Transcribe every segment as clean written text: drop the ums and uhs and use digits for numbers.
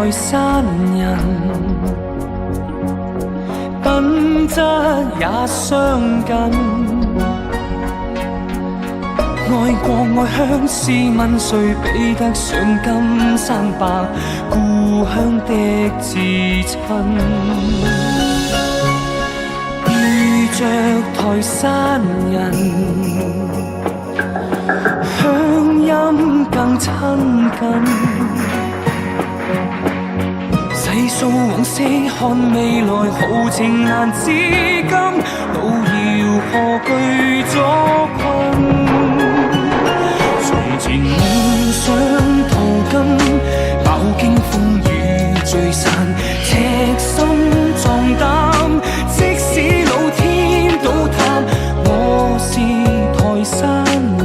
台山人，品質也相近。愛國愛鄉，試問誰比得上金山白故鄉的至親？遇着台山人，鄉音更親近。細數往昔，看未來，豪情難至今，路遙何懼阻困？從前夢想途今，飽經風雨聚散，赤心壯膽，即使老天倒塌，我是台山人。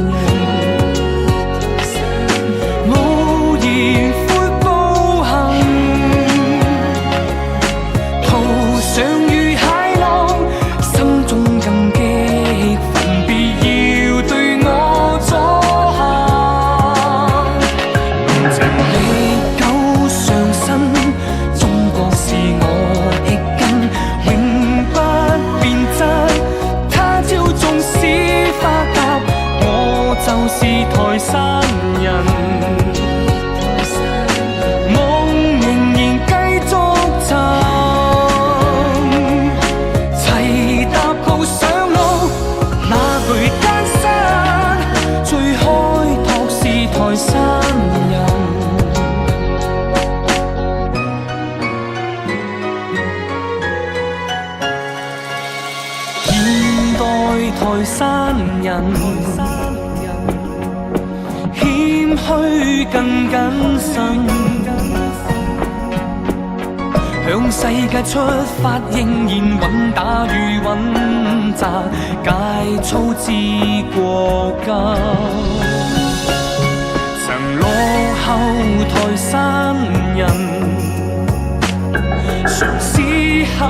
無言闊步行，途上遇駭浪，心中更激憤，別要對我阻嚇。情歷久常新，中國是我的根，永不變質。他朝縱使花甲，我就是台山人。台山人，謙虛更謹慎，向世界出發，仍然穩打與穩紮，戒粗知國家。曾落後台山人，常思考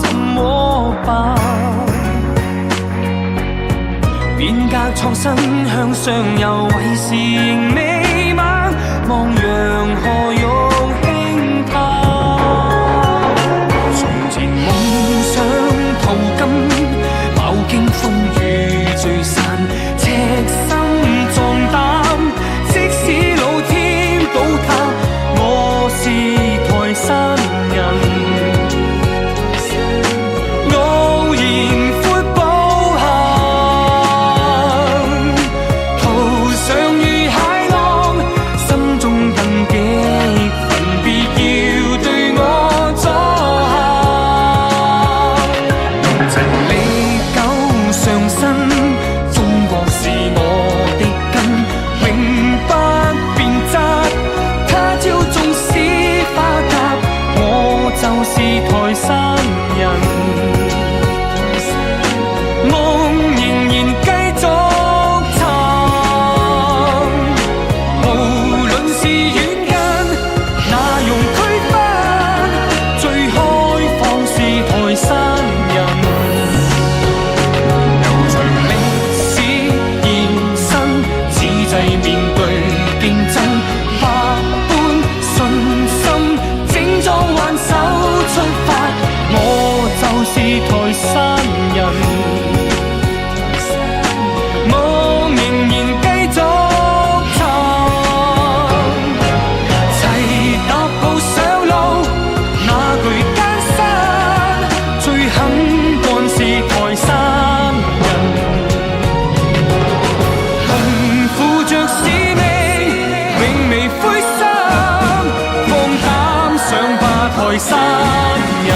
怎麼辦？變革創新向上游，為時仍未晚，望洋河欲輕嘆。從前夢想途今，飽經風雨聚散，赤心壯膽，即使老天倒塌，我是台山人。台山人，夢仍然繼續尋，無論是遠近，哪容區分？最開放是台山人。悠長歷史現身，此際面對競爭，百般信心，整裝挽手出發，我就是台山人。夢仍然繼續尋，齊踏步上路，哪懼艱辛？最肯幹是台山人。肩負着使命，永未灰心，放膽上吧台山人。